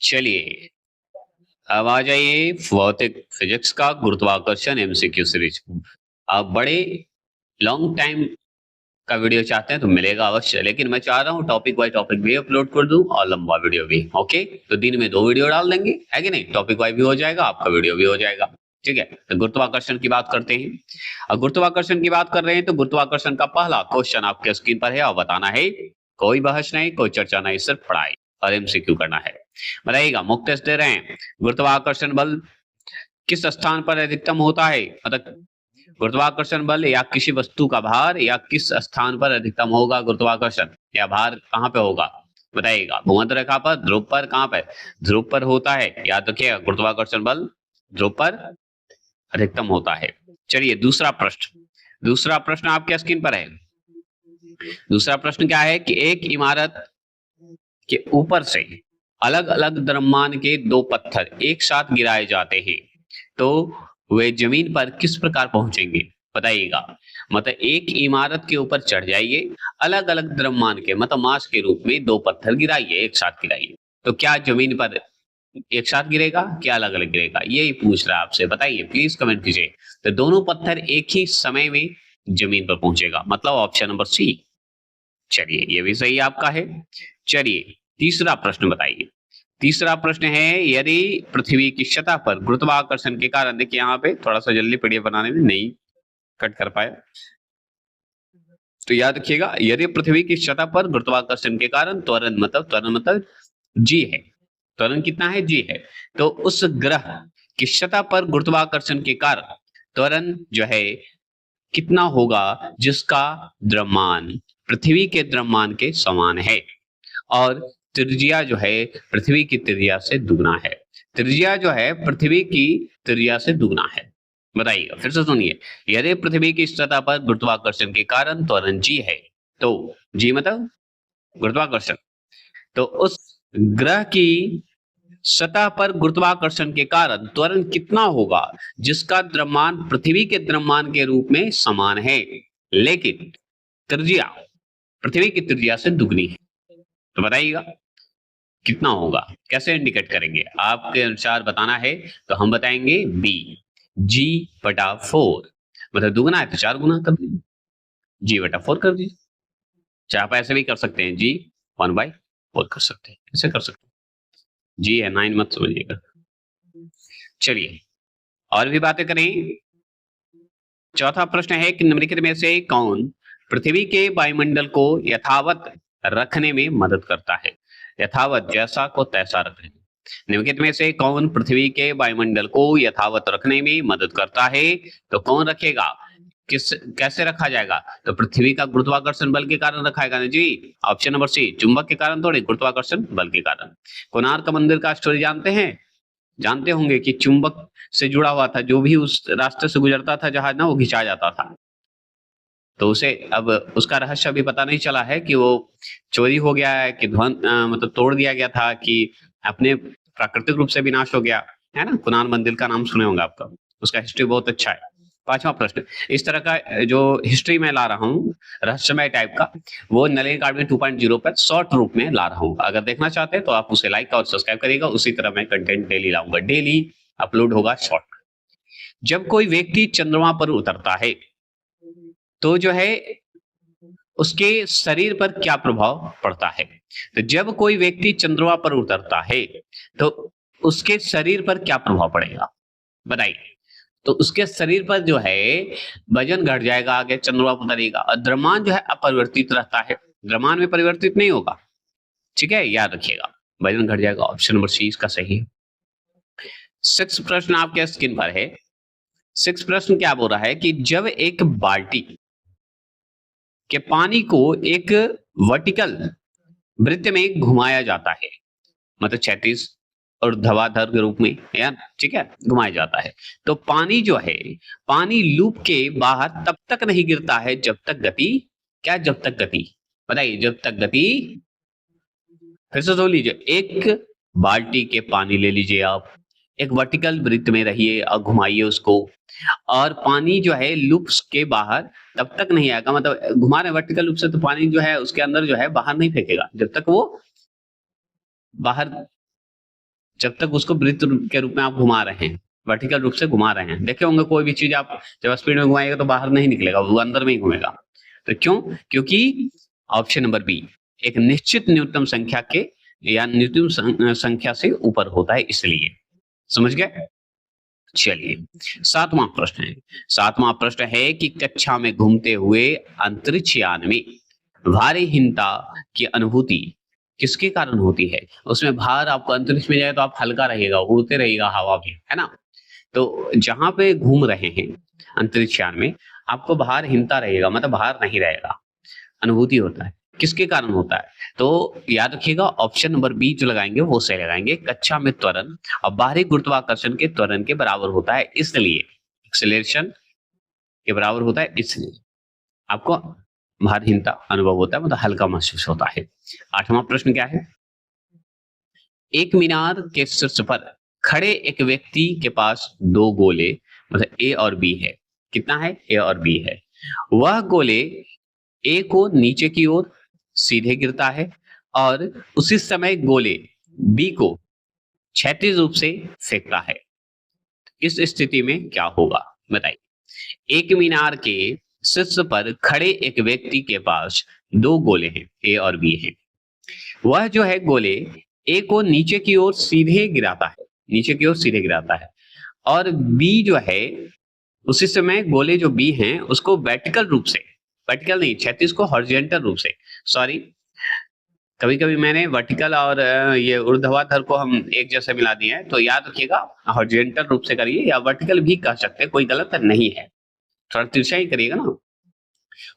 चलिए, अब आ जाइए भौतिक फिजिक्स का गुरुत्वाकर्षण एमसीक्यू सीरीज। आप बड़े लॉन्ग टाइम का वीडियो चाहते हैं तो मिलेगा अवश्य, लेकिन मैं चाह रहा हूँ टॉपिक वाइज टॉपिक भी अपलोड कर दूं और लंबा वीडियो भी। ओके, तो दिन में 2 वीडियो डाल देंगे, है कि नहीं? टॉपिक वाइज भी हो जाएगा, आपका वीडियो भी हो जाएगा। ठीक है, तो गुरुत्वाकर्षण की बात करते हैं। अब गुरुत्वाकर्षण की बात कर रहे हैं तो गुरुत्वाकर्षण का पहला क्वेश्चन आपके स्क्रीन पर है और बताना है, कोई बहस नहीं, कोई चर्चा नहीं, सिर्फ पढ़ाई और एमसीक्यू करना है। बताइएगा, मुक्त टेस्ट दे रहे हैं। गुरुत्वाकर्षण बल किस स्थान पर अधिकतम होता है? मतलब गुरुत्वाकर्षण बल या किसी वस्तु का भार या किस स्थान पर अधिकतम होगा गुरुत्वाकर्षण या भार कहाँ पे होगा? बताइएगा, भूमध्य रेखा पर, ध्रुव पर, कहाँ पर? ध्रुव पर होता है। याद रखिएगा, गुरुत्वाकर्षण बल ध्रुव पर अधिकतम होता है। चलिए दूसरा प्रश्न आपके स्क्रीन पर है। दूसरा प्रश्न क्या है कि एक इमारत के ऊपर से अलग अलग द्रव्यमान के 2 पत्थर एक साथ गिराए जाते हैं तो वे जमीन पर किस प्रकार पहुंचेंगे? बताइएगा, मतलब एक इमारत के ऊपर चढ़ जाइए, अलग अलग द्रव्यमान के मतलब मास के रूप में 2 पत्थर गिराइए, एक साथ गिराइए, तो क्या जमीन पर एक साथ गिरेगा, क्या अलग अलग गिरेगा? यही पूछ रहा है आपसे, बताइए प्लीज कमेंट कीजिए। तो दोनों पत्थर एक ही समय में जमीन पर पहुंचेगा, मतलब ऑप्शन नंबर सी। चलिए, ये भी सही आपका है। चलिए, तीसरा प्रश्न बताइए। तीसरा प्रश्न है, यदि पृथ्वी की सतह पर गुरुत्वाकर्षण के कारण, देखिए यहाँ पे थोड़ा सा जल्दी पीडीएफ बनाने में नहीं कट कर पाया, तो याद रखिएगा, यदि पृथ्वी की सतह पर गुरुत्वाकर्षण के कारण त्वरण मतलब जी है, त्वरण कितना है? जी है। तो उस ग्रह की सतह पर गुरुत्वाकर्षण के कारण त्वरण जो है कितना होगा, जिसका द्रव्यमान पृथ्वी के द्रव्यमान के समान है और त्रिज्या जो है पृथ्वी की त्रिज्या से दुगना है। त्रिज्या जो है पृथ्वी की त्रिज्या से दुगना है। बताइएगा, फिर से सुनिए। यदि पृथ्वी की सतह पर गुरुत्वाकर्षण के कारण त्वरण जी है, तो जी मतलब गुरुत्वाकर्षण, तो उस ग्रह की सतह पर गुरुत्वाकर्षण के कारण त्वरण कितना होगा, जिसका द्रव्यमान पृथ्वी के द्रव्यमान के रूप में समान है, लेकिन त्रिज्या पृथ्वी की त्रिज्या से दुगनी है। तो बताइएगा कितना होगा, कैसे इंडिकेट करेंगे? आपके अनुसार बताना है तो हम बताएंगे बी, जी बटा 4, मतलब दुगना है तो 4 गुना कर दीजिए, जी बटा 4 कर दीजिए। चाहे आप ऐसे भी कर सकते हैं, जी 1/4 कर सकते हैं, ऐसे कर सकते हैं। जी है 9 मत समझिएगा। चलिए, और भी बातें करें। चौथा प्रश्न है कि निम्नलिखित में से कौन पृथ्वी के वायुमंडल को यथावत रखने में मदद करता है? यथावत, जैसा को तैसा रखने। निम्नलिखित में से कौन पृथ्वी के वायुमंडल को यथावत रखने में मदद करता है? तो कौन रखेगा? किस कैसे रखा जाएगा? तो पृथ्वी का गुरुत्वाकर्षण बल के कारण रखाएगा ना जी। ऑप्शन नंबर सी, चुंबक के कारण थोड़ी, गुरुत्वाकर्षण बल के कारण। कोणार्क मंदिर का स्टोरी जानते हैं? जानते होंगे कि चुंबक से जुड़ा हुआ था, जो भी उस रास्ते से गुजरता था जहाज ना, वो घिंचा जाता था। तो उसे अब उसका रहस्य अभी पता नहीं चला है कि वो चोरी हो गया है कि मतलब तोड़ दिया गया था कि अपने प्राकृतिक रूप से विनाश हो गया, है ना? कुणाल मंदिर का नाम सुने होंगे आपका, उसका हिस्ट्री बहुत अच्छा है। पांचवा प्रश्न, इस तरह का जो हिस्ट्री मैं ला रहा हूँ रहस्यमय टाइप का, वो नलिनी अकादमी 2.0 पर शॉर्ट रूप में ला रहा हूँ। अगर देखना चाहते हैं तो आप उसे लाइक और सब्सक्राइब करिएगा। उसी तरह मैं कंटेंट डेली लाऊंगा, डेली अपलोड होगा शॉर्ट। जब कोई व्यक्ति चंद्रमा पर उतरता है तो जो है उसके शरीर पर क्या प्रभाव पड़ता है? तो जब कोई व्यक्ति चंद्रमा पर उतरता है तो उसके शरीर पर क्या प्रभाव पड़ेगा? बताइए। तो उसके शरीर पर जो है वजन घट जाएगा, आगे चंद्रमा पर उतरेगा, और द्रव्यमान जो है अपरिवर्तित रहता है, द्रव्यमान में परिवर्तित नहीं होगा। ठीक है, याद रखिएगा, वजन घट जाएगा। ऑप्शन नंबर सी इसका सही है। 6 प्रश्न आपके स्क्रीन पर है। 6 प्रश्न क्या बोल रहा है कि जब एक बाल्टी के पानी को एक वर्टिकल वृत्त में घुमाया जाता है, मतलब 36 और ऊर्ध्वाधर के रूप में, या ठीक है, घुमाया जाता है, तो पानी जो है, पानी लूप के बाहर तब तक नहीं गिरता है जब तक गति, क्या जब तक गति, बताइए जब तक गति, फिर से सुन लीजिए। एक बाल्टी के पानी ले लीजिए आप, एक वर्टिकल वृत्त में रहिए और घुमाइए उसको, और पानी जो है लूप्स के बाहर तब तक नहीं आएगा, मतलब घुमा रहे वर्टिकल लूप से, तो पानी जो है उसके अंदर जो है बाहर नहीं फेंकेगा जब तक वो बाहर जब तक उसको वृत्त के रूप में आप घुमा रहे हैं, वर्टिकल रूप से घुमा रहे हैं। देखे होंगे कोई भी चीज आप जब स्पीड में घुमाएगा तो बाहर नहीं निकलेगा, वो अंदर में ही घूमेगा। तो क्यों? क्योंकि ऑप्शन नंबर बी एक निश्चित न्यूनतम संख्या के या न्यूनतम संख्या से ऊपर होता है, इसलिए। समझ गए? चलिए सातवां प्रश्न है। सातवां प्रश्न है कि कक्षा में घूमते हुए अंतरिक्ष यान में भारहीनता की अनुभूति किसके कारण होती है? उसमें भार आपको अंतरिक्ष में जाए तो आप हल्का रहिएगा, उड़ते रहिएगा हवा में, है ना? तो जहां पे घूम रहे हैं अंतरिक्ष यान में, आपको भारहीनता रहेगा, मतलब भार नहीं रहेगा, अनुभूति होता है। किसके कारण होता है? तो याद रखिएगा ऑप्शन नंबर बी जो लगाएंगे वो सही लगाएंगे। कक्षा में त्वरण और बाहरी गुरुत्वाकर्षण के त्वरण के बराबर होता है, इसलिए एक्सेलरेशन के बराबर होता है, इसलिए आपको भारहीनता अनुभव होता है, मतलब हल्का महसूस होता है। आठवां प्रश्न क्या है? एक मीनार के शीर्ष पर खड़े एक व्यक्ति के पास दो गोले, मतलब ए और बी है। कितना है? ए और बी है। वह गोले ए को नीचे की ओर सीधे गिरता है और उसी समय गोले बी को क्षैतिज रूप से फेंकता है। इस स्थिति में क्या होगा बताइए। एक मीनार के शीर्ष पर खड़े एक व्यक्ति के पास दो गोले हैं, ए और बी हैं। वह जो है गोले ए को नीचे की ओर सीधे गिराता है, नीचे की ओर सीधे गिराता है, और बी जो है उसी समय गोले जो बी हैं उसको वर्टिकल रूप से, वर्टिकल नहीं क्षैतिज को हॉरिजॉन्टल रूप से, सॉरी कभी कभी मैंने वर्टिकल और ये ऊर्ध्वाधर को हम एक जैसे मिला दिए हैं, तो याद रखिएगा हॉरिजॉन्टल रूप से करिए या वर्टिकल भी कह सकते हैं, कोई गलत नहीं है, थोड़ा तिरछा ही करिएगा ना।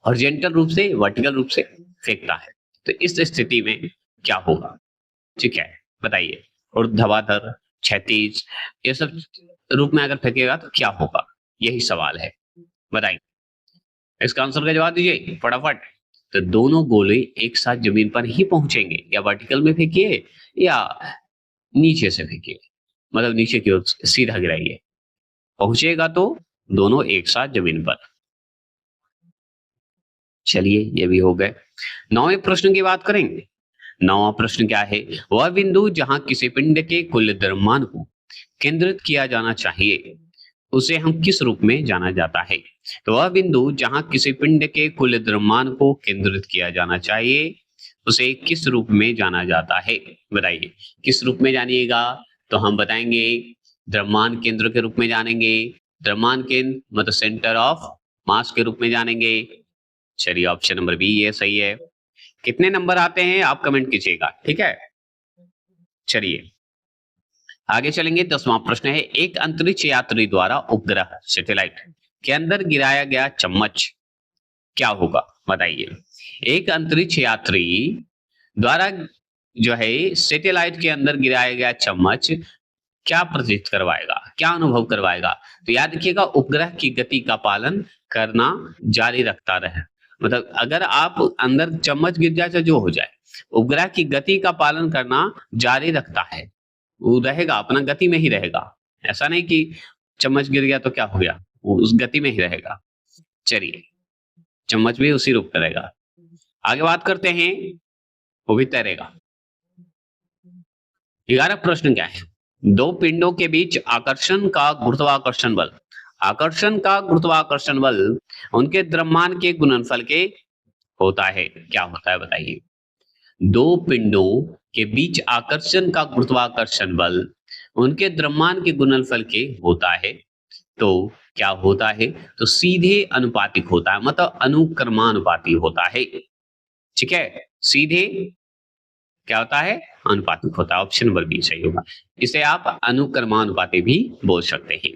हॉरिजॉन्टल रूप से वर्टिकल रूप से फेंकता है, तो इस स्थिति में क्या होगा? ठीक है बताइए। ऊर्ध्वाधर, क्षैतिज, ये सब रूप में अगर फेंकेगा तो क्या होगा, यही सवाल है, बताइए। इसका आंसर का जवाब दीजिए फटाफट। तो दोनों गोले एक साथ जमीन पर ही पहुंचेंगे, या वर्टिकल में फेंकिए या नीचे से फेंकिए, मतलब नीचे की ओर सीधा गिराइए, पहुंचेगा तो दोनों एक साथ जमीन पर। चलिए ये भी हो गए। 9वें प्रश्न की बात करेंगे। 9वां प्रश्न क्या है? वह बिंदु जहां किसी पिंड के कुल द्रव्यमान को केंद्रित किया जाना चाहिए उसे हम किस रूप में जाना जाता है? तो वह बिंदु जहां किसी पिंड के कुल द्रव्यमान को केंद्रित किया जाना चाहिए उसे किस रूप में जाना जाता है? बताइए किस रूप में जानिएगा? तो हम बताएंगे द्रव्यमान केंद्र के रूप में जानेंगे, द्रव्यमान केंद्र मतलब सेंटर ऑफ मास के रूप में जानेंगे। चलिए ऑप्शन नंबर बी ये सही है। कितने नंबर आते हैं आप कमेंट कीजिएगा, ठीक है। चलिए आगे चलेंगे। 10वां प्रश्न है, एक अंतरिक्ष यात्री द्वारा उपग्रह सैटेलाइट के अंदर गिराया गया चम्मच क्या होगा? बताइए। एक अंतरिक्ष यात्री द्वारा जो है सैटेलाइट के अंदर गिराया गया चम्मच क्या प्रदर्शित करवाएगा, क्या अनुभव करवाएगा? तो याद रखिएगा उपग्रह की गति का पालन करना जारी रखता रहे, मतलब अगर आप अंदर चम्मच गिर जाए तो जो हो जाए, उपग्रह की गति का पालन करना जारी रखता है, वो रहेगा अपना गति में ही रहेगा, ऐसा नहीं कि चम्मच गिर गया तो क्या हो गया, वो उस गति में ही रहेगा। चलिए चम्मच भी उसी रूप में रहेगा। आगे बात करते हैं, वो भी तैरेगा। 11 प्रश्न क्या है? दो पिंडों के बीच आकर्षण का गुरुत्वाकर्षण बल, आकर्षण का गुरुत्वाकर्षण बल उनके द्रव्यमान के गुणनफल के होता है, क्या होता है बताइए। दो पिंडों के बीच आकर्षण का गुरुत्वाकर्षण बल उनके द्रव्यमान के गुणनफल के होता है, तो क्या होता है? तो सीधे अनुपातिक होता है, मतलब अनुक्रमानुपाती होता है, ठीक है। सीधे क्या होता है? अनुपातिक होता है। ऑप्शन नंबर बी सही होगा। इसे आप अनुक्रमानुपाती भी बोल सकते हैं।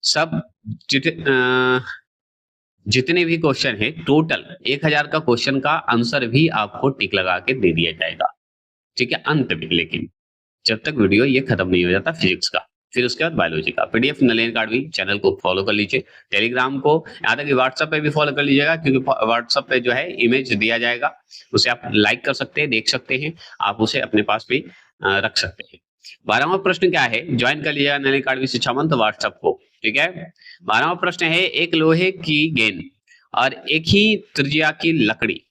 सब जितने भी क्वेश्चन है टोटल 1000 का क्वेश्चन का आंसर भी आपको टिक लगा के दे दिया जाएगा, ठीक है, अंत में। लेकिन जब तक वीडियो ये खत्म नहीं हो जाता फिजिक्स का, फिर उसके बाद बायोलॉजी का पीडीएफ नलिनी अकाडमी चैनल को फॉलो कर लीजिए। टेलीग्राम को यहाँ तक कि व्हाट्सएप पे भी फॉलो कर लीजिएगा, क्योंकि व्हाट्सएप पे जो है इमेज दिया जाएगा, उसे आप लाइक कर सकते हैं, देख सकते हैं, आप उसे अपने पास भी रख सकते हैं। 12वां प्रश्न क्या है? ज्वाइन कर लीजिएगा नलिनी अकाडमी शिक्षा मंत्र व्हाट्सएप को, ठीक है। 12वां प्रश्न है, एक लोहे की गेंद और एक ही त्रिज्या की लकड़ी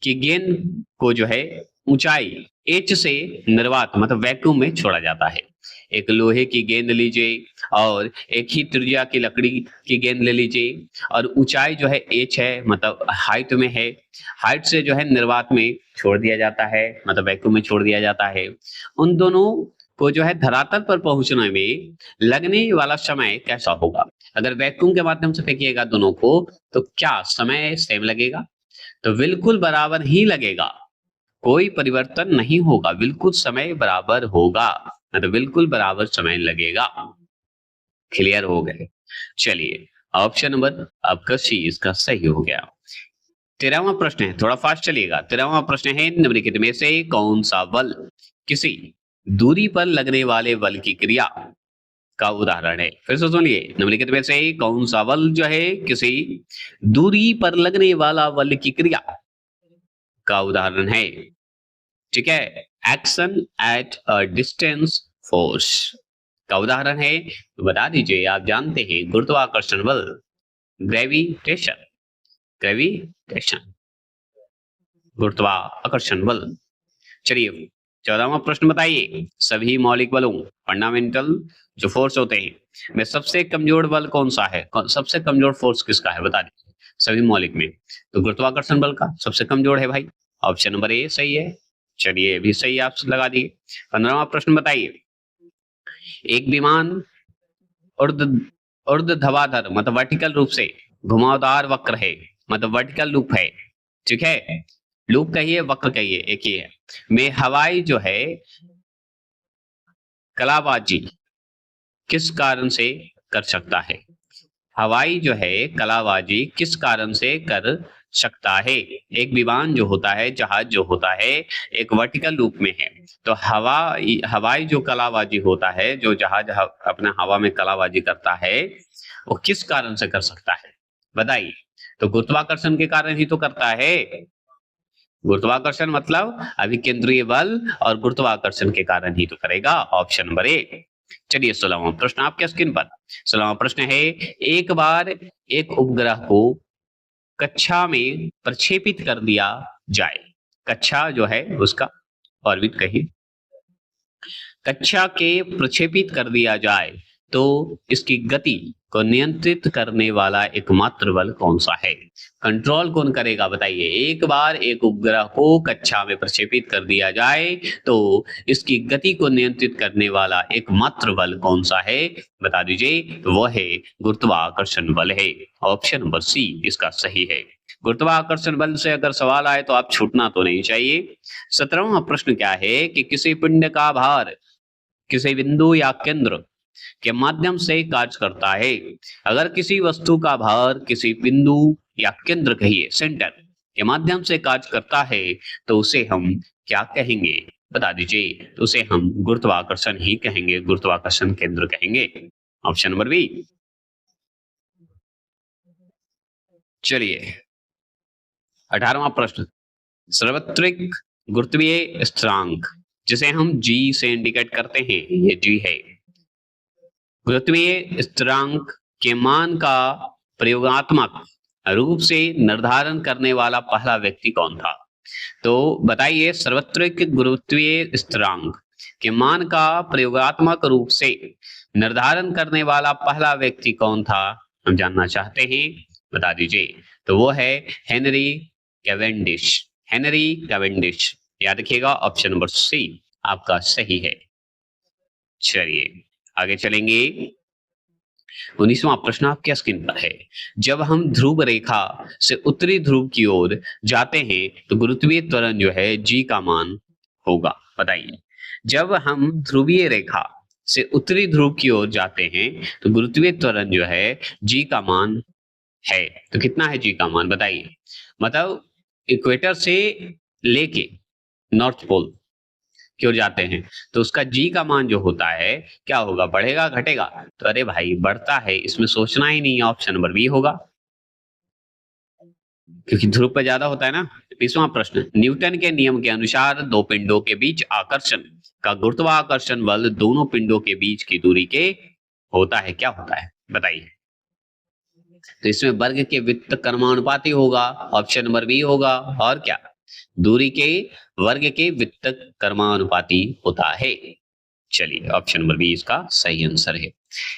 की गेंद को जो है ऊंचाई h से निर्वात मतलब वैक्यूम में छोड़ा जाता है। एक लोहे की गेंद लीजिए और एक ही त्रिज्या की लकड़ी की गेंद ले लीजिए और ऊंचाई जो है h है मतलब हाइट में है, हाइट से जो है निर्वात में छोड़ दिया जाता है मतलब वैक्यूम में छोड़ दिया जाता है। उन दोनों को जो है धरातल पर पहुंचने में लगने वाला समय कैसा होगा? अगर वैक्यूम के माध्यम से फेंकिएगा दोनों को तो क्या समय सेम लगेगा? तो बिल्कुल बराबर ही लगेगा, कोई परिवर्तन नहीं होगा, बिल्कुल समय बराबर होगा, मतलब बिल्कुल बराबर समय लगेगा। क्लियर हो गए? चलिए ऑप्शन नंबर आपका सी इसका सही हो गया। 13वां प्रश्न है, थोड़ा फास्ट चलिएगा। 13वां प्रश्न है, निम्नलिखित में से कौन सा बल किसी दूरी पर लगने वाले बल की क्रिया का उदाहरण है? फिर से सुनिए, निम्नलिखित में से कौन सा बल जो है किसी दूरी पर लगने वाला बल की क्रिया का उदाहरण है? ठीक है, action at a distance force का उदाहरण है। तो बता दीजिए, आप जानते हैं गुरुत्वाकर्षण बल, ग्रेविटेशन, ग्रेविटेशन, गुरुत्वाकर्षण बल। चलिए 14वां प्रश्न बताइए, सभी मौलिक बलों फंडामेंटल जो फोर्स होते हैं में सबसे कमजोर बल कौन सा है? सबसे कमजोर फोर्स किसका है बता दीजिए सभी मौलिक में? तो गुरुत्वाकर्षण बल का सबसे कमजोर है भाई, ऑप्शन नंबर ए सही है। चलिए भी सही आप लगा दिए। 15वां प्रश्न बताइए, एक विमान ऊर्ध ऊर्ध्वाधर मतलब वर्टिकल रूप से घुमावदार वक्र है मतलब वर्टिकल लूप है, ठीक है, लूप कहिए वक्र कहिए एक ही है, में हवाई जो है कलाबाजी किस कारण से कर सकता है? हवाई जो है कलाबाजी किस कारण से कर सकता है? एक विमान जो होता है, जहाज जो होता है एक वर्टिकल लूप में है, तो हवाई जो कलाबाजी होता है, जो जहाज अपना हवा में कलाबाजी करता है, वो किस कारण से कर सकता है बताइए? तो गुरुत्वाकर्षण के कारण ही तो करता है। गुरुत्वाकर्षण मतलब अभिकेंद्रीय बल और गुरुत्वाकर्षण के कारण ही तो करेगा, ऑप्शन नंबर ए। चलिए 16वां प्रश्न आपके स्क्रीन पर। 16वां प्रश्न है, एक बार एक उपग्रह को कक्षा में प्रक्षेपित कर दिया जाए, कक्षा जो है उसका ऑर्बिट कहिए, कक्षा के प्रक्षेपित कर दिया जाए तो इसकी गति को नियंत्रित करने वाला एकमात्र बल कौन सा है? कंट्रोल कौन करेगा बताइए? एक बार एक उपग्रह को कक्षा में प्रक्षेपित कर दिया जाए तो इसकी गति को नियंत्रित करने वाला एकमात्र बल कौन सा है बता दीजिए? तो वह है गुरुत्वाकर्षण बल है, ऑप्शन नंबर सी इसका सही है। गुरुत्वाकर्षण बल से अगर सवाल आए तो आप छूटना तो नहीं चाहिए। 17वां प्रश्न क्या है कि किसी पिंड का भार किसी बिंदु या केंद्र के माध्यम से कार्य करता है। अगर किसी वस्तु का भार किसी बिंदु या केंद्र कहिए सेंटर के माध्यम से कार्य करता है तो उसे हम क्या कहेंगे बता दीजिए? तो उसे हम गुरुत्वाकर्षण ही कहेंगे, गुरुत्वाकर्षण केंद्र कहेंगे, ऑप्शन नंबर बी। चलिए 18वां प्रश्न, सार्वत्रिक गुरुत्वीय स्थिरांक जिसे हम जी से इंडिकेट करते हैं, ये जी है। गुरुत्वीय स्थिरांक के मान का प्रयोगात्मक रूप से निर्धारण करने वाला पहला व्यक्ति कौन था? तो बताइए, सार्वत्रिक गुरुत्वीय स्थिरांक के मान का प्रयोगात्मक रूप से निर्धारण करने वाला पहला व्यक्ति कौन था, हम जानना चाहते हैं, बता दीजिए। तो वो है हेनरी कैवेंडिश, हेनरी कैवेंडिश, याद रखिएगा, ऑप्शन नंबर सी आपका सही है। चलिए आगे चलेंगे। 19वां प्रश्न आपके स्क्रीन पर है, जब हम ध्रुव रेखा से उत्तरी ध्रुव की ओर जाते हैं तो गुरुत्वीय त्वरण जो है जी का मान होगा, बताइए। जब हम ध्रुवीय रेखा से उत्तरी ध्रुव की ओर जाते हैं तो गुरुत्वीय त्वरण जो है जी का मान है, तो कितना है जी का मान बताइए? मतलब इक्वेटर से लेके नॉर्थ पोल की ओर जाते हैं तो उसका जी का मान जो होता है क्या होगा, बढ़ेगा घटेगा? तो अरे भाई बढ़ता है, इसमें सोचना ही नहीं, ऑप्शन नंबर बी होगा, क्योंकि ध्रुव पर ज्यादा होता है ना। 20वां प्रश्न, न्यूटन के नियम के अनुसार दो पिंडों के बीच आकर्षण का गुरुत्वाकर्षण बल दोनों पिंडों के बीच की दूरी के होता है, क्या होता है बताइए? तो इसमें वर्ग के व्युत्क्रमानुपाती होगा, ऑप्शन नंबर बी होगा, और क्या? दूरी के वर्ग के वित्तक कर्मानुपाती होता है। चलिए ऑप्शन नंबर बी इसका सही आंसर है।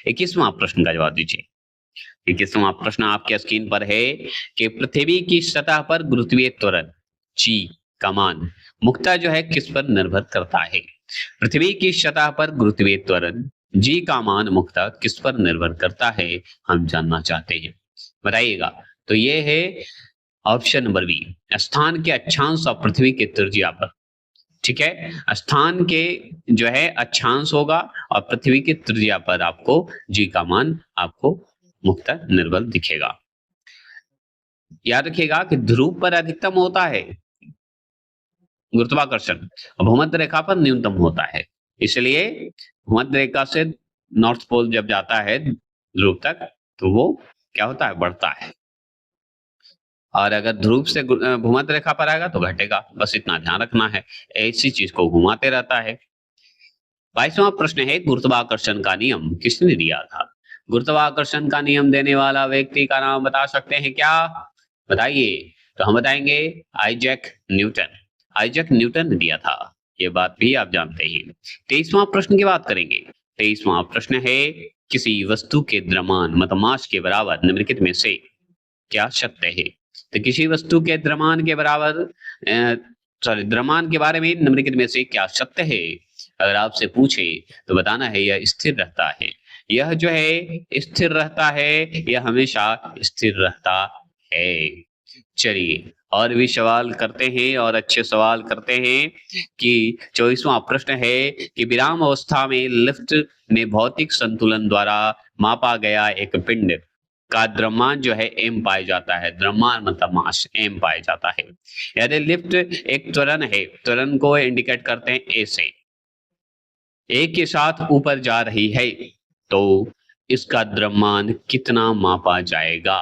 21वां प्रश्न का जवाब दीजिए। 21वां प्रश्न आपके स्क्रीन पर है कि पृथ्वी की सतह पर गुरुत्वीय त्वरण जी का मान मुख्यतः जो है किस पर निर्भर करता है। पृथ्वी की सतह पर गुरुत्वीय त्वरण जी का मान मुख्यतः किस पर निर्भर करता है, हम जानना चाहते हैं, बताइएगा। तो ये है ऑप्शन नंबर बी, स्थान के अक्षांश और पृथ्वी के त्रिज्या पर। ठीक है, स्थान के जो है अक्षांश होगा और पृथ्वी की त्रिज्या पर आपको जी का मान आपको मुख्यतः निर्भर दिखेगा। याद रखिएगा कि ध्रुव पर अधिकतम होता है गुरुत्वाकर्षण, भूमध्य रेखा पर न्यूनतम होता है। इसलिए भूमध्य रेखा से नॉर्थ पोल जब जाता है ध्रुव तक तो वो क्या होता है, बढ़ता है, और अगर ध्रुव से भूमध्य रेखा पर आएगा तो घटेगा। बस इतना ध्यान रखना है, ऐसी चीज को घुमाते रहता है। 22वां प्रश्न है गुरुत्वाकर्षण का नियम किसने दिया था। गुरुत्वाकर्षण का नियम देने वाला व्यक्ति का नाम बता सकते हैं क्या, बताइए। तो हम बताएंगे आइजैक न्यूटन। आइजैक न्यूटन ने दिया था, ये बात भी आप जानते हैं। 23वां प्रश्न की बात करेंगे। 23वां प्रश्न है किसी वस्तु के द्रव्यमान मतलब मास के बराबर निम्नलिखित में से क्या सत्य है। तो किसी वस्तु के द्रव्यमान के बराबर द्रव्यमान के बारे में निम्नलिखित में से क्या सत्य है। अगर आपसे पूछे तो बताना है यह स्थिर रहता है, यह जो है स्थिर रहता है, यह हमेशा स्थिर रहता है। चलिए और भी सवाल करते हैं और अच्छे सवाल करते हैं कि 24वां प्रश्न है कि विराम अवस्था में लिफ्ट में भौतिक संतुलन द्वारा मापा गया एक पिंड का द्रव्यमान जो है m पाया जाता है। द्रव्यमान मतलब मास m पाया जाता है। यदि लिफ्ट एक त्वरण है, त्वरण को इंडिकेट करते हैं a से, a के साथ ऊपर जा रही है तो इसका द्रव्यमान कितना मापा जाएगा।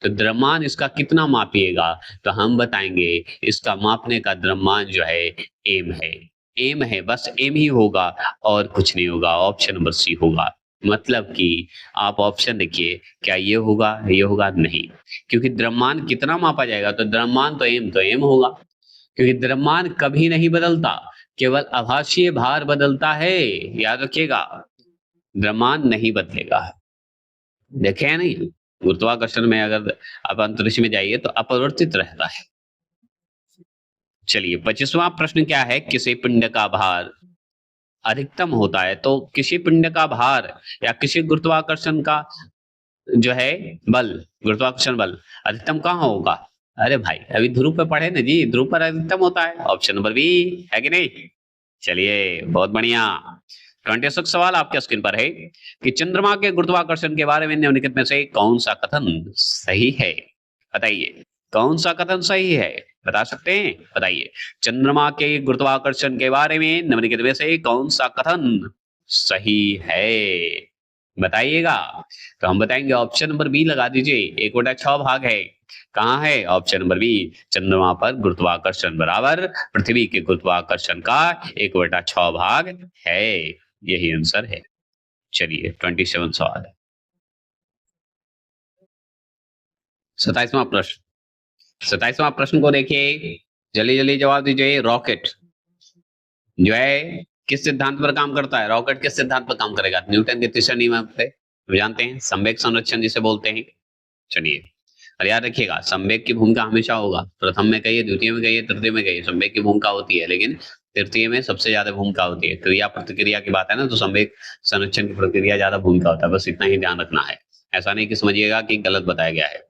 तो द्रव्यमान इसका कितना मापिएगा, तो हम बताएंगे इसका मापने का द्रव्यमान जो है m है, m है, बस m ही होगा और कुछ नहीं होगा। ऑप्शन नंबर सी होगा। मतलब कि आप ऑप्शन देखिए, क्या ये होगा, ये होगा नहीं, क्योंकि द्रव्यमान कितना मापा जाएगा, तो द्रव्यमान तो m होगा, क्योंकि द्रव्यमान कभी नहीं बदलता, केवल आभासीय भार बदलता है। याद रखिएगा, द्रव्यमान नहीं बदलेगा। देखे है नहीं, गुरुत्वाकर्षण में अगर आप अंतरिक्ष में जाइए तो अपरिवर्तित रहता है। चलिए 25वां प्रश्न क्या है, किसी पिंड का भार अधिकतम होता है। तो किसी पिंड का भार या किसी गुरुत्वाकर्षण का जो है बल, गुरुत्वाकर्षण बल अधिकतम कहाँ होगा। अरे भाई अभी ध्रुव पे पढ़े ना जी, ध्रुव पर अधिकतम होता है। ऑप्शन नंबर बी है कि नहीं। चलिए बहुत बढ़िया। 26 सवाल आपके स्क्रीन पर है कि चंद्रमा के गुरुत्वाकर्षण के बारे में निम्नलिखित में से कौन सा कथन सही है, बताइए कौन सा कथन सही है, बता सकते हैं, बताइए। चंद्रमा के गुरुत्वाकर्षण के बारे में निम्नलिखित में से कौन सा कथन सही है, बताइएगा। तो हम बताएंगे ऑप्शन नंबर बी लगा दीजिए, 1/6 भाग है। कहाँ है, ऑप्शन नंबर बी, चंद्रमा पर गुरुत्वाकर्षण बराबर पृथ्वी के गुरुत्वाकर्षण का 1/6 भाग है, यही आंसर है। चलिए 27 सवाल है। 27वां प्रश्न, 27वां प्रश्न को देखिए, जल्दी जल्दी जवाब दीजिए। रॉकेट जो है किस सिद्धांत पर काम करता है, रॉकेट किस सिद्धांत पर काम करेगा, न्यूटन के तीसरे नियम पे जानते हैं, संवेग संरक्षण जिसे बोलते हैं। चलिए और याद रखिएगा, संवेग की भूमिका हमेशा होगा, प्रथम में कहिए, द्वितीय में कहिए, तृतीय में कहिए, संवेग की भूमिका होती है, लेकिन तृतीय में सबसे ज्यादा भूमिका होती है। क्रिया प्रतिक्रिया की बात है ना, तो संवेग संरक्षण की प्रक्रिया ज्यादा भूमिका होता है, बस इतना ही ध्यान रखना है। ऐसा नहीं कि समझिएगा कि गलत बताया गया है।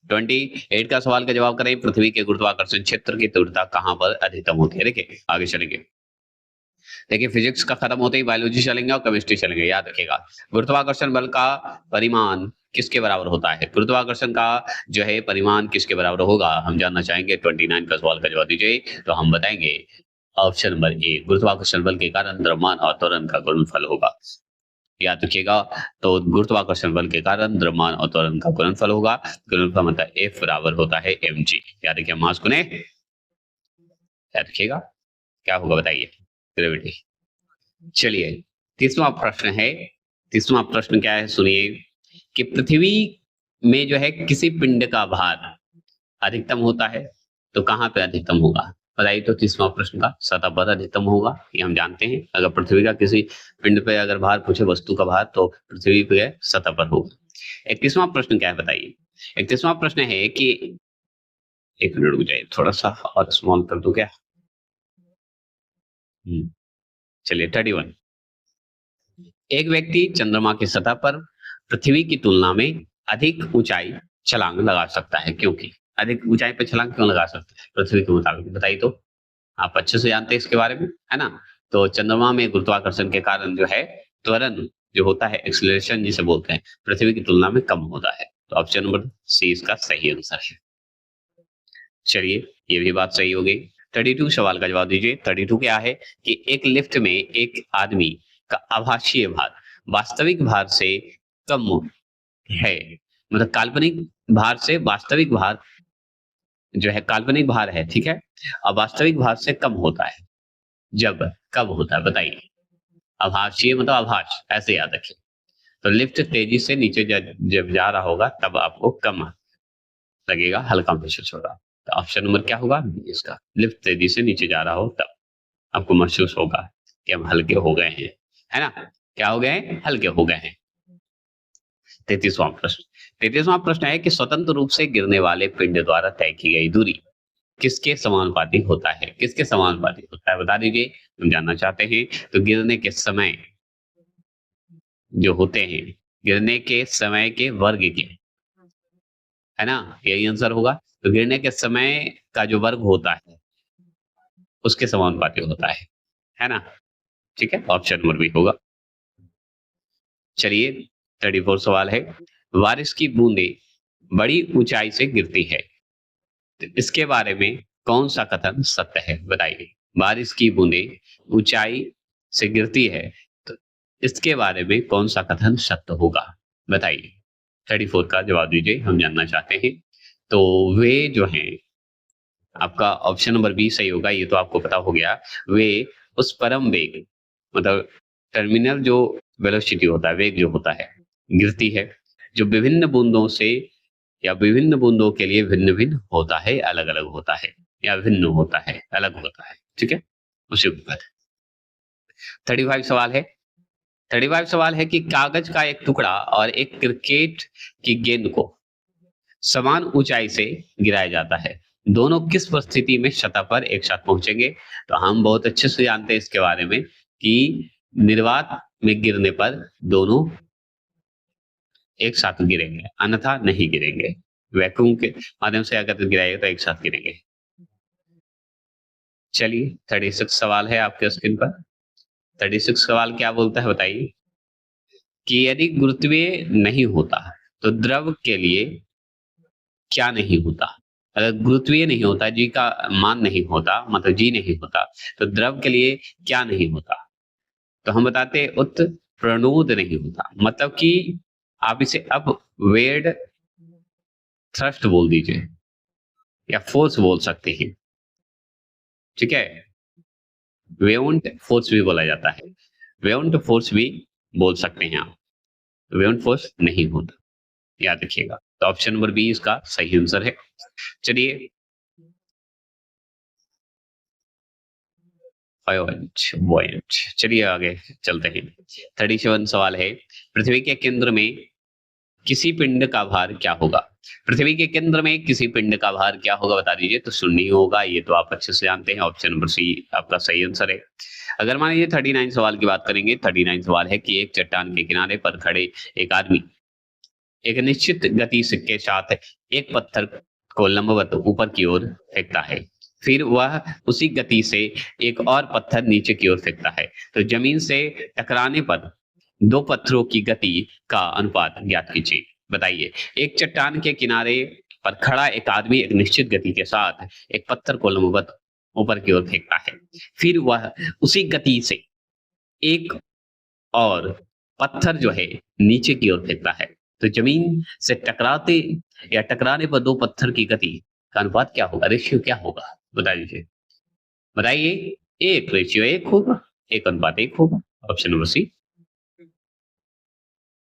28 का सवाल का जवाब करें, पृथ्वी के गुरुत्वाकर्षण क्षेत्र की तीव्रता कहां पर अधिकतम होती है। देखिए आगे चलेंगे, देखिए फिजिक्स का खत्म होते ही बायोलॉजी चलेंगे और केमिस्ट्री चलेंगे। याद रखिएगा, गुरुत्वाकर्षण बल का परिमाण किसके बराबर होता है, गुरुत्वाकर्षण का जो है परिमाण किसके बराबर होगा, हम जानना चाहेंगे। 29 का सवाल का जवाब दीजिए, तो हम बताएंगे ऑप्शन नंबर ए, गुरुत्वाकर्षण बल के कारण द्रव्यमान और त्वरण का गुणनफल होगा। याद रखिएगा, तो गुरुत्वाकर्षण बल के कारण द्रव्यमान और त्वरण का गुणनफल होगा। गुणनफल मतलब F बराबर होता है mg। याद रखिए, मास गुने, याद रखिएगा क्या होगा, बताइए, ग्रेविटी। चलिए 30वां प्रश्न है, 30वां प्रश्न क्या है सुनिए, कि पृथ्वी में जो है किसी पिंड का भार अधिकतम होता है, तो कहां पे अधिकतम होगा। बताइए तो 30वां प्रश्न का सतह पर अधिकतम होगा, ये हम जानते हैं। अगर पृथ्वी का किसी पिंड पे अगर भार पूछे, वस्तु का भार, तो पृथ्वी पे सतह पर होगा। 31वां प्रश्न क्या है बताइए? 31वां प्रश्न है कि एक मिनट रुक जाइए, थोड़ा सा और स्मॉल कर दूं क्या? चलिए 31। एक व्यक्ति चंद्रमा की सतह पर पृथ्वी की तुलना में अधिक ऊंचाई छलांग लगा सकता है, क्योंकि अधिक ऊंचाई पर छलांग क्यों लगा सकता है पृथ्वी के मुताबिक? बताइए तो, आप अच्छे से जानते हैं इसके बारे में, है ना? तो चंद्रमा में गुरुत्वाकर्षण के कारण जो है त्वरण जो होता है, एक्सीलरेशन जिसे बोलते हैं, पृथ्वी की तुलना में कम होता है। तो ऑप्शन नंबर सी इसका सही आंसर है। चलिए, ये भी बात सही हो गई। 32 सवाल का जवाब दीजिए। 32 क्या है कि एक लिफ्ट में एक आदमी का आभासीय भार वास्तविक भार से कम है, मतलब काल्पनिक भार से वास्तविक भार जो है, काल्पनिक भार है, ठीक है, और वास्तविक भार से कम होता है। जब कब होता है बताइए? आभासीय मतलब आभास, ऐसे याद रखिए। तो लिफ्ट तेजी से नीचे जब जा रहा होगा तब आपको कम लगेगा, हल्का महसूस होगा। तो ऑप्शन नंबर क्या होगा इसका? लिफ्ट तेजी से नीचे जा रहा हो तब आपको महसूस होगा कि हम हल्के हो गए हैं, है ना? क्या हो गए हैं? हल्के हो गए हैं। 33वां प्रश्न। 33वां प्रश्न है कि स्वतंत्र रूप से गिरने वाले पिंड द्वारा तय की गई दूरी किसके समानुपाती होता है? किसके समानुपाती होता है बता दीजिए, हम जानना चाहते हैं। तो गिरने के समय जो होते हैं, गिरने के समय के वर्ग के, है ना, यही आंसर होगा। तो गिरने के समय का जो वर्ग होता है उसके समानुपाती होता है ना? ठीक है, ऑप्शन नंबर बी होगा। चलिए 34 सवाल है। बारिश की बूंदे बड़ी ऊंचाई से गिरती है, तो इसके बारे में कौन सा कथन सत्य है बताइए? बारिश की बूंदे ऊंचाई से गिरती है, तो इसके बारे में कौन सा कथन सत्य होगा बताइए? 34 का जवाब दीजिए, हम जानना चाहते हैं। तो वे जो हैं, आपका ऑप्शन नंबर बी सही होगा, ये तो आपको पता हो गया। वे उस परम वेग, मतलब टर्मिनल जो वेलोसिटी होता है, वेग जो होता है, गिरती है, जो विभिन्न बूंदों से या विभिन्न बूंदों के लिए भिन्न भिन्न होता है, अलग अलग होता है, या भिन्न होता है, अलग होता है, ठीक है, उसी को कहते हैं। 35 सवाल है। 35 सवाल है कि कागज का एक टुकड़ा और एक क्रिकेट की गेंद को समान ऊंचाई से गिराया जाता है, दोनों किस परिस्थिति में सतह पर एक साथ पहुंचेंगे? तो हम बहुत अच्छे से जानते हैं इसके बारे में कि निर्वात में गिरने पर दोनों एक साथ गिरेंगे, अन्यथा नहीं गिरेंगे। वैक्यूम के माध्यम से अगर गिराएगा तो एक साथ गिरेंगे। चलिए 36 सवाल है आपके स्क्रीन पर। 36 सवाल क्या बोलता है बताइए? कि यदि गुरुत्वीय नहीं होता तो द्रव के लिए क्या नहीं होता? अगर गुरुत्वीय नहीं होता, जी का मान नहीं होता, मतलब जी नहीं होता, तो द्रव के लिए क्या नहीं होता? तो हम बताते उत्प्रणोद नहीं होता, मतलब कि आप इसे अब वेड थ्रस्ट बोल दीजिए या फोर्स बोल सकते हैं, ठीक है? वेवंट फोर्स भी बोला जाता है, वेवंट फोर्स भी बोल सकते हैं आप। वेवंट फोर्स नहीं होता, याद रखिएगा। तो ऑप्शन नंबर बी इसका सही आंसर है। चलिए वॉयंट, चलिए आगे चलते हैं। 37 सवाल है। पृथ्वी के केंद्र में किसी पिंड का भार क्या होगा? पृथ्वी के केंद्र में किसी पिंड का भार क्या होगा बता दीजिए? तो शून्य होगा, ये तो आप अच्छे से जानते हैं, ऑप्शन नंबर सी आपका सही आंसर है। अगर मान लीजिए 39 सवाल की बात करेंगे। 39 सवाल है कि एक चट्टान के किनारे पर खड़े एक आदमी एक निश्चित गति से के साथ एक पत्थर को लंबवत ऊपर की ओर फेंकता है, फिर वह उसी गति से एक और पत्थर नीचे की ओर फेंकता है, तो जमीन से टकराने पर दो पत्थरों की गति का अनुपात ज्ञात कीजिए। बताइए, एक चट्टान के किनारे पर खड़ा एक आदमी एक निश्चित गति के साथ एक पत्थर को लंबवत ऊपर की ओर फेंकता है, फिर वह उसी गति से एक और पत्थर जो है नीचे की ओर फेंकता है, तो जमीन से टकराते या टकराने पर दो पत्थर की गति का अनुपात क्या होगा? रेशियो क्या होगा बता दीजिए? बताइए। एक रेशियो एक होगा, एक अनुपात एक होगा, ऑप्शन नंबर सी।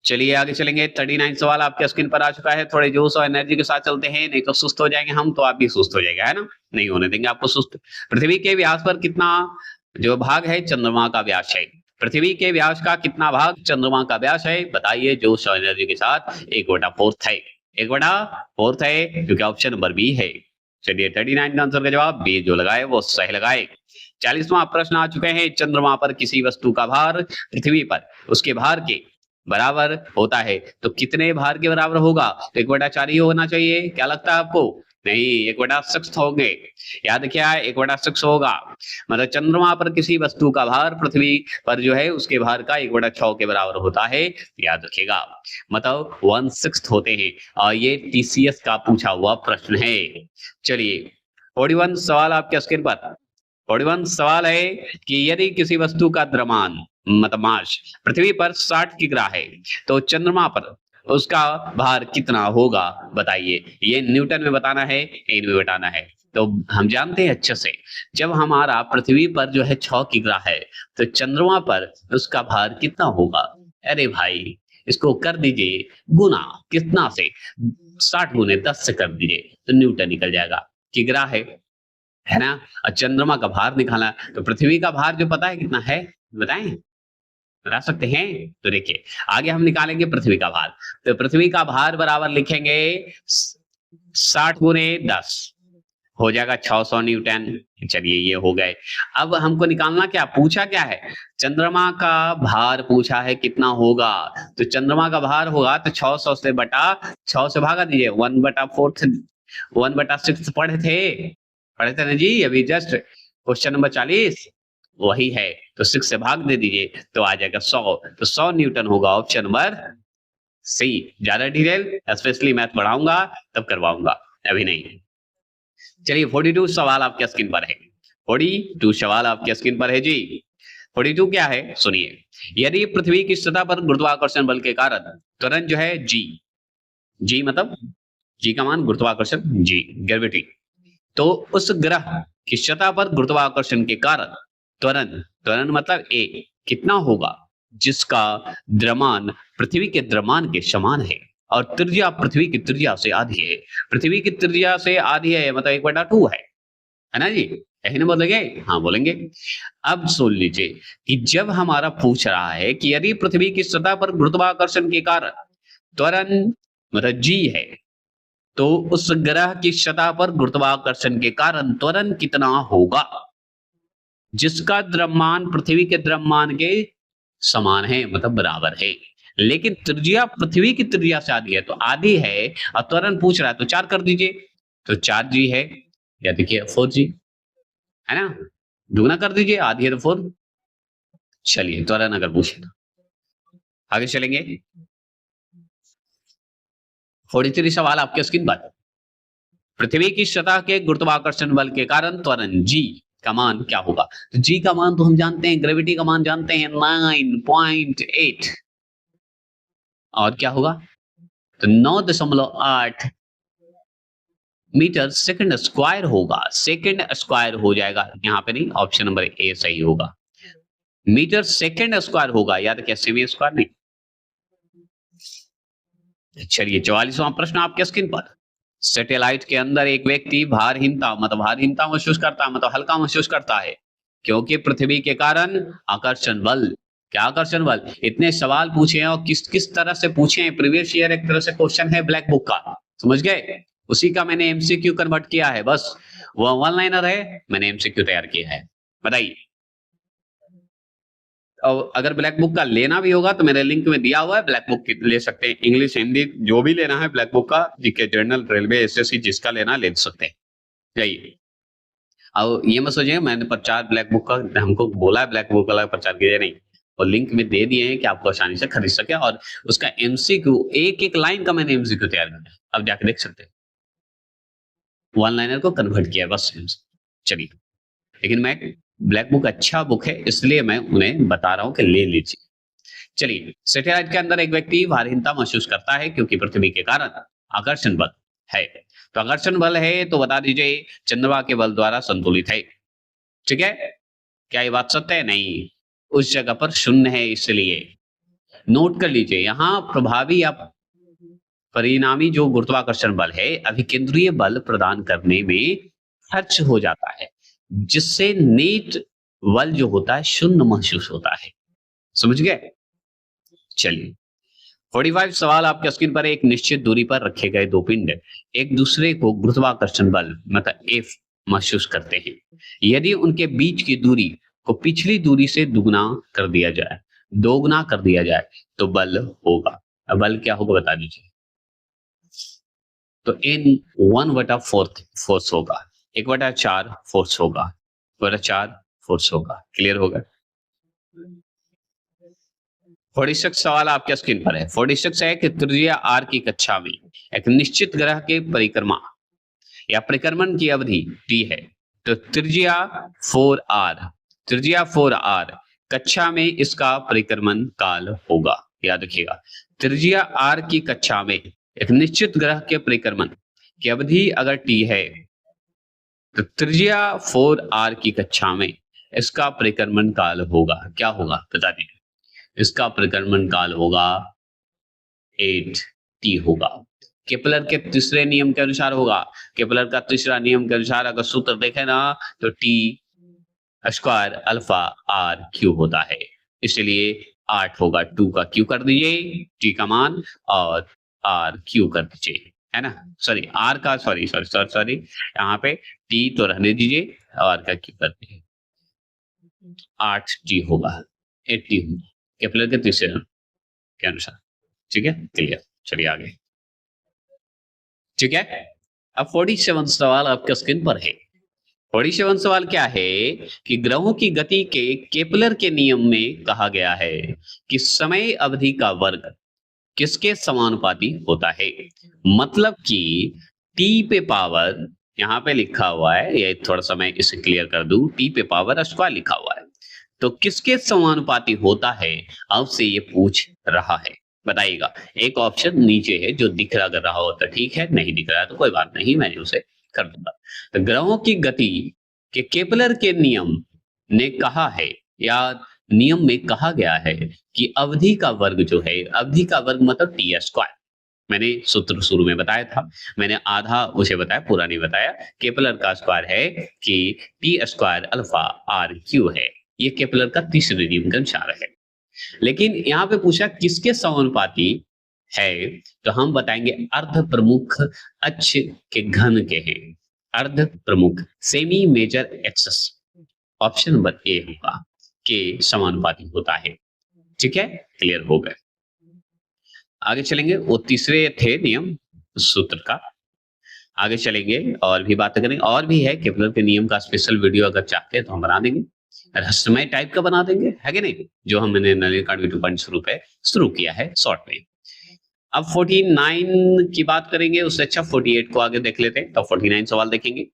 चलिए आगे चलेंगे। 39 सवाल आपके स्क्रीन पर आ चुका है। थोड़े जोश और एनर्जी के साथ चलते हैं, नहीं तो सुस्त हो जाएंगे हम, तो आप भी सुस्त हो जाएगा, है ना? नहीं होने देंगे आपको सुस्त। पृथ्वी के व्यास पर कितना जो भाग है चंद्रमा का व्यास है? पृथ्वी के व्यास का कितना भाग चंद्रमा का व्यास है? बताइए जोश और एनर्जी के साथ। 1/4 है। 1/4 है, क्योंकि ऑप्शन नंबर बी है। चलिए 39 का आंसर का जवाब बी जो लगाए वो सही लगाए। 40वां प्रश्न आ चुके हैं। चंद्रमा पर किसी वस्तु का भार पृथ्वी पर उसके भार के बराबर होता है, तो कितने भार के बराबर होगा? तो 1/4 ही होना चाहिए। क्या लगता है आपको? नहीं, 1/6 होंगे। याद क्या है? 1/6 होगा। मतलब चंद्रमा पर किसी वस्तु का भार पृथ्वी पर जो है उसके भार का 1/6 के बराबर होता है, याद रखिएगा। मतलब 1/6 होते हैं, और ये टीसीएस का पूछा हुआ प्रश्न है। चलिए 41 सवाल आपके स्क्रीन पर। 41 सवाल है कि यदि किसी वस्तु का द्रव्यमान मतलब मास पृथ्वी पर 60 किग्रा है, तो चंद्रमा पर उसका भार कितना होगा? बताइए। ये न्यूटन में बताना है, एन में बताना है। तो हम जानते हैं अच्छे से, जब हमारा पृथ्वी पर जो है 6 किग्रा है, तो चंद्रमा पर उसका भार कितना होगा? अरे भाई, इसको कर दीजिए गुना। कितना से? 60 गुने 10 से कर दीजिए, तो न्यूटन निकल जाएगा। किग्रा है ना? और चंद्रमा का भार निकालना, तो पृथ्वी का भार जो पता है कितना है? बताएं? बता सकते हैं? तो देखिए आगे हम निकालेंगे पृथ्वी का भार। तो पृथ्वी का भार बराबर लिखेंगे 60 गुने 10, हो जाएगा 600 न्यूटन। चलिए ये हो गए। अब हमको निकालना क्या पूछा? क्या है? चंद्रमा का भार पूछा है कितना होगा। तो चंद्रमा का भार होगा तो 600 से बटा 6 से भागा दीजिए। 1/4 1/6 पढ़े थे ना जी अभी जस्ट, क्वेश्चन नंबर 40 वही है। तो 6 से भाग दे दीजिए तो आ जाएगा 100। तो 100 न्यूटन होगा ऑप्शन नंबर सी। ज्यादा डिटेल स्पेशली मैथ पढ़ाऊंगा तब करवाऊंगा, अभी नहीं। चलिए 42 सवाल आपके स्क्रीन पर है। 42 सवाल आपके स्क्रीन पर है जी। 42 क्या है सुनिए। यदि पृथ्वी की सतह पर गुरुत्वाकर्षण बल के कारण त्वरण जो है जी मतलब जी का मान गुरुत्वाकर्षण, जी ग्रेविटी, तो उस ग्रह की सतह पर गुरुत्वाकर्षण के कारण त्वरण त्वरण मतलब ए कितना होगा, जिसका द्रव्यमान पृथ्वी के द्रव्यमान के समान है और त्रिज्या पृथ्वी की त्रिज्या से आधी है। पृथ्वी की त्रिज्या से आधी है मतलब 1/2 है ना जी? यही ना बोलेंगे? हाँ बोलेंगे। अब सुन लीजिए कि जब हमारा पूछ रहा है कि यदि पृथ्वी की सतह पर गुरुत्वाकर्षण के कारण त्वरण मतलब जी है, तो उस ग्रह की सतह पर गुरुत्वाकर्षण के कारण त्वरण कितना होगा, जिसका द्रव्यमान पृथ्वी के द्रव्यमान के समान है मतलब बराबर है। लेकिन त्रिज्या पृथ्वी की त्रिज्या से आधी है, तो आधी है और त्वरण पूछ रहा है तो 4 कर दीजिए। तो 4g है, या देखिए 4g है ना, दुगना कर दीजिए, आधी है तो 4। चलिए त्वरण अगर पूछे तो आगे चलेंगे। 43 सवाल आपके स्क्रीन पर। पृथ्वी की सतह के गुरुत्वाकर्षण बल के कारण त्वरण जी का मान क्या होगा? तो जी का मान तो हम जानते हैं, ग्रेविटी का मान जानते हैं 9.8, और क्या होगा? तो 9.8 मीटर सेकंड स्क्वायर होगा। सेकंड स्क्वायर हो जाएगा, यहाँ पे नहीं, ऑप्शन नंबर ए सही होगा। मीटर सेकंड स्क्वायर होगा, याद क्या सेमी स्क्वायर नहीं। चलिए 44वां प्रश्न आपके स्क्रीन पर। सैटेलाइट के अंदर एक व्यक्ति भारहीनता महसूस करता मतलब हल्का महसूस करता है, क्योंकि पृथ्वी के कारण आकर्षण बल। क्या आकर्षण बल? इतने सवाल पूछे हैं और किस किस तरह से पूछे हैं। प्रीवियस ईयर एक तरह से क्वेश्चन है ब्लैक बुक का, समझ गए? उसी का मैंने एमसीक्यू कन्वर्ट किया है, बस वो वन लाइनर है, मैंने एमसीक्यू तैयार किया है। बताइए। और अगर ब्लैक बुक का लेना भी होगा तो मेरे लिंक में दिया हुआ है, ब्लैक बुक ले सकते हैं। इंग्लिश हिंदी जो भी लेना है ब्लैक बुक का, जीके जर्नल रेलवे एसएससी जिसका लेना ले सकते हैं। यही। और ये मत सोचिए मैंने प्रचार ब्लैक बुक का हमको बोला है ब्लैक बुक वाला प्रचार किया, नहीं, और लिंक में दे दिए हैं कि आपको आसानी से खरीद सके। और उसका एमसीक्यू एक एक लाइन का मैंने एमसीक्यू तैयार किया, अब जाके देख सकते हैं। वन लाइनर को कन्वर्ट किया बस। चलिए, लेकिन मैं ब्लैक बुक अच्छा बुक है इसलिए मैं उन्हें बता रहा हूं कि ले लीजिए। चलिए, सैटेलाइट के अंदर एक व्यक्ति भारहीनता महसूस करता है क्योंकि पृथ्वी के कारण आकर्षण बल है। तो आकर्षण बल है तो बता दीजिए चंद्रमा के बल द्वारा संतुलित है। ठीक है? क्या ये बात सत्य है? नहीं, उस जगह पर शून्य है इसलिए। नोट कर लीजिए, यहाँ प्रभावी या परिणामी जो गुरुत्वाकर्षण बल है अभिकेंद्रीय बल प्रदान करने में खर्च हो जाता है, जिससे नेट बल जो होता है शून्य महसूस होता है। समझ गए? चलिए 45 सवाल आपके स्क्रीन पर। एक निश्चित दूरी पर रखे गए दो पिंड एक दूसरे को गुरुत्वाकर्षण बल मतलब F महसूस करते हैं। यदि उनके बीच की दूरी को पिछली दूरी से दोगुना कर दिया जाए तो बल होगा। अब बल क्या होगा बता दीजिए। तो N 1/4 फोर्स होगा, 1/4 फोर्स होगा, 1/4 फोर्स होगा। क्लियर होगा? 46 सवाल आपके स्क्रीन पर है। 46 है कि त्रिज्या r की कक्षा में एक निश्चित ग्रह के परिक्रमा या परिक्रमण की अवधि t है, तो त्रिज्या 4r कक्षा में इसका परिक्रमण काल होगा। याद रखिएगा, त्रिज्या r की कक्षा में एक निश्चित ग्रह के परिक्रमण की अवधि अगर t है, तो त्रिज्या 4r की कक्षा में इसका परिक्रमण काल होगा। क्या होगा बता दीजिए। इसका परिक्रमण काल होगा 8t होगा। केपलर के तीसरे नियम के अनुसार होगा। केपलर का तीसरा नियम के अनुसार अगर सूत्र देखें ना तो t square alpha r Q होता है, इसलिए 8 होगा। 2 का क्यू कर दीजिए t का मान और r क्यू कर दीजिए, है ना। सॉरी r का सॉरी यहाँ पे t तो रहने दीजिए और r का क्यू कर दीजिए। 8t होगा, 8t होगा केपलर के तीसरे के अनुसार। ठीक है, क्लियर। चलिए आगे। ठीक है, अब 47 सवाल आपके स्क्रीन पर है। 47 सवाल क्या है कि ग्रहों की गति के केपलर के नियम में कहा गया है कि समय अवधि का वर्ग किसके समानुपाती होता है। मतलब कि t पे पावर यहाँ पे लिखा हुआ है, ये थोड़ा सा मैं इसे क्लियर कर दूं, t पे पावर स्क्वायर लिखा हुआ है, तो किसके समानुपाती होता है आपसे ये पूछ रहा है। बताइएगा। एक ऑप्शन नीचे है जो दिख रहा हो तो ठीक है, नहीं दिख रहा है तो कोई बात नहीं, मैं उसे कर दूंगा। तो ग्रहों की गति के केपलर के नियम ने कहा है या नियम में कहा गया है कि अवधि का वर्ग जो है, अवधि का वर्ग मतलब टी स्क्वायर। मैंने सूत्र शुरू में बताया था, मैंने आधा उसे बताया, पूरा नहीं बताया। केपलर का स्क्वायर है कि T square alpha R cube है। ये केपलर का तीसरे नियम का अनुसार है। लेकिन यहाँ पे पूछा किसके समानुपाती है, तो हम बताएंगे अर्ध प्रमुख अक्ष के घन के हैं। अर्ध प्रमुख semi major axes, option number A होगा के समानुपाती होता है। ठीक है, क्लियर हो गए। आगे चलेंगे, वो तीसरे थे नियम सूत्र का। आगे चलेंगे और भी बातें करेंगे, और भी है केपलर के नियम का स्पेशल वीडियो अगर चाहते हैं तो हम बना देंगे, रहस्यमय टाइप का बना देंगे, है कि नहीं, जो हमने नलिनी अकाडमी 2.0 पे शुरू किया है शॉर्ट में। अब 49 की बात करेंगे, उससे अच्छा 48 को आगे देख लेते हैं। तो 49 सवाल देखेंगे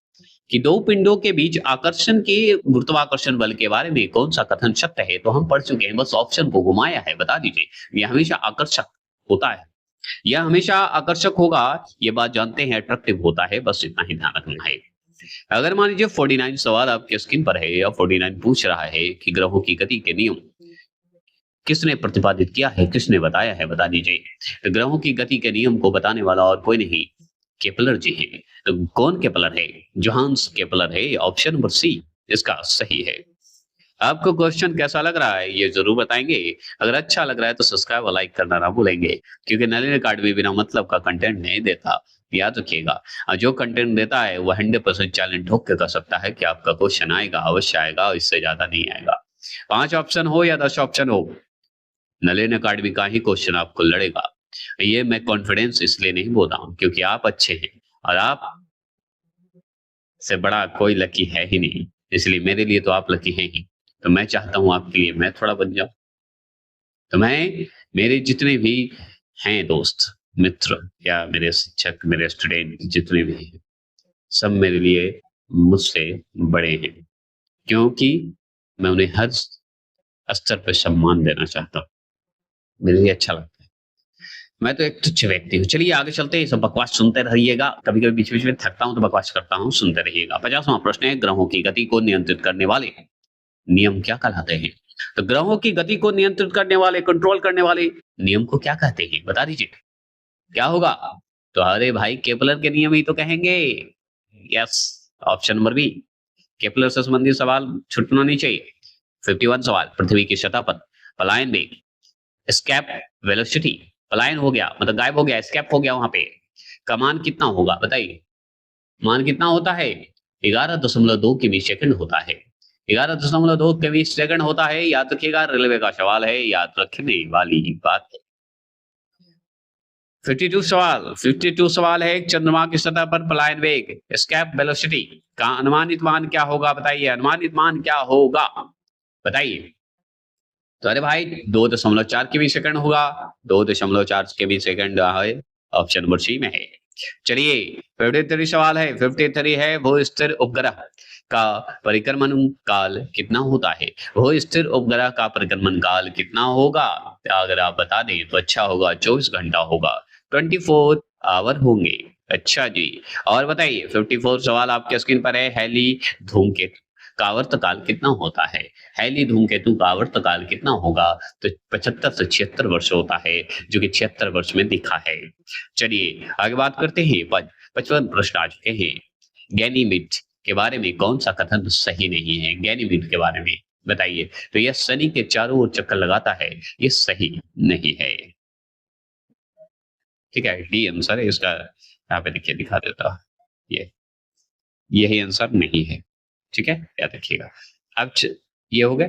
कि दो पिंडों के बीच आकर्षण के गुरुत्वाकर्षण बल के बारे में कौन सा कथन सत्य है, तो हम पढ़ चुके हैं, बस ऑप्शन को घुमाया है। बता दीजिए, यह हमेशा आकर्षक होता है, यह हमेशा आकर्षक होगा, ये बात जानते हैं, अट्रैक्टिव होता है, बस इतना ही ध्यान रखना है। अगर मान लीजिए 49 सवाल आपके स्क्रीन पर है, या 49 पूछ रहा है कि ग्रहों की गति के नियम किसने प्रतिपादित किया है, किसने बताया है, बता दीजिए। तो ग्रहों की गति के नियम को बताने वाला और कोई नहीं, केपलर जी है। तो कौन केपलर है? जोहान्स केपलर है। ऑप्शन नंबर सी इसका सही है। आपको क्वेश्चन कैसा लग रहा है ये जरूर बताएंगे। अगर अच्छा लग रहा है तो सब्सक्राइब और लाइक करना ना भूलेंगे, क्योंकि नलिनी अकाडमी बिना मतलब का कंटेंट नहीं देता, याद रखिएगा। जो कंटेंट देता है वो 100% चैलेंज ठोक के कर सकता है कि आपका क्वेश्चन आएगा, अवश्य आएगा, इससे ज्यादा नहीं आएगा। 5 ऑप्शन हो या 10 ऑप्शन हो, नलिनी अकाडमी का ही क्वेश्चन आपको लड़ेगा। ये मैं कॉन्फिडेंस इसलिए नहीं बोल रहा हूँ क्योंकि आप अच्छे हैं और आप से बड़ा कोई लकी है ही नहीं, इसलिए मेरे लिए तो आप लकी हैं ही। तो मैं चाहता हूं आपके लिए मैं थोड़ा बन जाऊं। तो मैं, मेरे जितने भी हैं दोस्त मित्र या मेरे शिक्षक, मेरे स्टूडेंट जितने भी हैं, सब मेरे लिए मुझसे बड़े हैं, क्योंकि मैं उन्हें हर स्तर पर सम्मान देना चाहता हूँ। मेरे लिए अच्छा लगता है। मैं तो एक तुच्छ व्यक्ति हूँ। चलिए आगे चलते हैं, सब बकवास सुनते रहिएगा। कभी कभी बीच बीच में थकता हूँ तो बकवास करता हूँ, सुनते रहिएगा। 50वां प्रश्न है, ग्रहों की गति को नियंत्रित करने वाले नियम क्या कहलाते हैं? तो ग्रहों की गति को नियंत्रित करने वाले, कंट्रोल करने वाले नियम को क्या कहते हैं? बता दीजिए। क्या होगा? तो अरे भाई केपलर के नियम ही तो कहेंगे। Yes, option number B. Kepler से संबंधित सवाल छूटना नहीं चाहिए। 51 सवाल, पृथ्वी की सतह पर पलायन वेग, एस्केप वेलोसिटी, पलायन हो गया मतलब गायब हो गया, एस्केप हो गया वहां पे, का मान कितना होगा बताइए? मान कितना होता है? 11.2 किमी सेकंड होता है। 11.2 किमी सेकंड होता है। याद रखिएगा, रेलवे का सवाल है, याद रखने वाली बात है। 52 सवाल है। चंद्रमा की सतह पर पलायन वेग, एस्केप वेलोसिटी का अनुमानित मान क्या होगा बताइए? अनुमानित मान क्या होगा बताइए? तो अरे भाई 2.4 के भी सेकंड होगा। 2.4 के भी सेकंड है, ऑप्शन नंबर सी में है। चलिए 53 सवाल है। 53 है, भू स्थिर उपग्रह का परिक्रमण काल कितना होता है? भू स्थिर उपग्रह का परिक्रमण काल कितना होगा? अगर आप बता दें तो अच्छा होगा। 24 घंटा होगा, 24 आवर होंगे। अच्छा जी, और बताइए 54 सवाल आपके स्क्रीन पर है। हैली धूमकेतु का आवर्तकाल कितना होता है? हैली धूमकेतु का आवर्तकाल कितना होगा? तो 75 से 76 वर्ष होता है, जो कि 76 वर्ष में दिखा है। चलिए आगे बात करते हैं। 55 प्रश्न आ चुके हैं। गैनीमीड के बारे में कौन सा कथन सही नहीं है? गैनीमीड के बारे में बताइए। तो यह शनि के चारों ओर चक्कर लगाता है, ये सही नहीं है। ठीक है, डी आंसर है इसका। यहाँ पे देखिए, दिखा देता ये, यही आंसर नहीं है। ठीक है, याद रखिएगा। अब ये हो गए।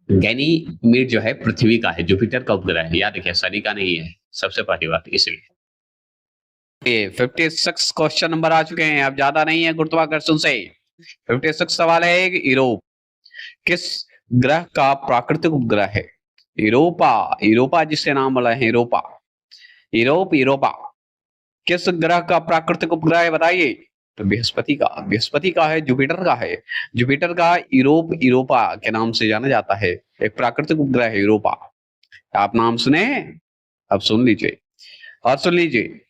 गैनीमीड जो है पृथ्वी का है, जुपिटर का उपग्रह है, याद रखिए, शनि का नहीं है, सबसे पहली बात इसलिए। 56 क्वेश्चन नंबर आ चुके हैं, अब ज्यादा नहीं है गुरुत्वाकर्षण से। 56 सवाल है। यूरोप किस ग्रह का प्राकृतिक उपग्रह है? यूरोपा, यूरोपा जिससे नाम वाला है, यूरोपा, यूरोपा किस ग्रह का प्राकृतिक उपग्रह है बताइए? तो बृहस्पति का, बृहस्पति का है, जुपिटर का है। जुपिटर का यूरोपा के नाम से जाना जाता है। एक प्राकृतिक उपग्रह है यूरोपा। आप नाम सुने हैं? अब सुन लीजिए और सुन लीजिए।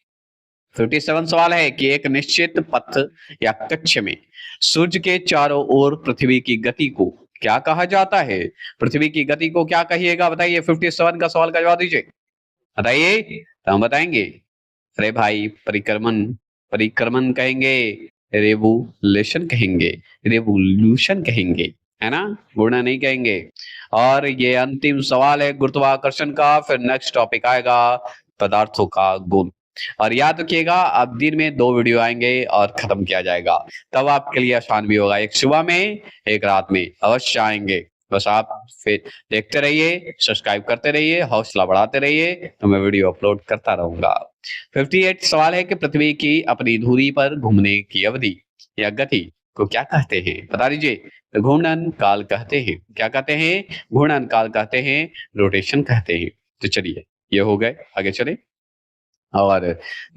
57 सवाल है कि एक निश्चित पथ या कक्ष में सूर्य के चारों ओर पृथ्वी की गति को क्या कहा जाता है? पृथ्वी की गति को क्या कहिएगा बताइए? 57 का सवाल का जवाब दीजिए, बताइए तो हम बताएंगे। अरे भाई परिक्रमण, परिक्रमण कहेंगे, रेवोल्यूशन कहेंगे, रेवोल्यूशन कहेंगे, है ना, गुणा नहीं कहेंगे। और ये अंतिम सवाल है गुरुत्वाकर्षण का। फिर नेक्स्ट टॉपिक आएगा पदार्थों का गुण। और याद रखिएगा, अब दिन में 2 वीडियो आएंगे और खत्म किया जाएगा, तब आपके लिए आसान भी होगा। एक सुबह में, एक रात में, अवश्य आएंगे। बस आप फिर देखते रहिए, सब्सक्राइब करते रहिए, हौसला बढ़ाते रहिए, तो मैं वीडियो अपलोड करता रहूंगा। 58 सवाल है कि पृथ्वी की अपनी धुरी पर घूमने की अवधि या गति को क्या कहते हैं? बता दीजिए। तो घूर्णन काल कहते हैं। क्या कहते हैं? घूर्णन काल कहते हैं, रोटेशन कहते हैं। तो चलिए ये हो गए, आगे चले। और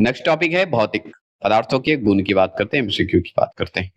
नेक्स्ट टॉपिक है भौतिक पदार्थों के गुण की बात करते हैं, एमसीक्यू की बात करते हैं।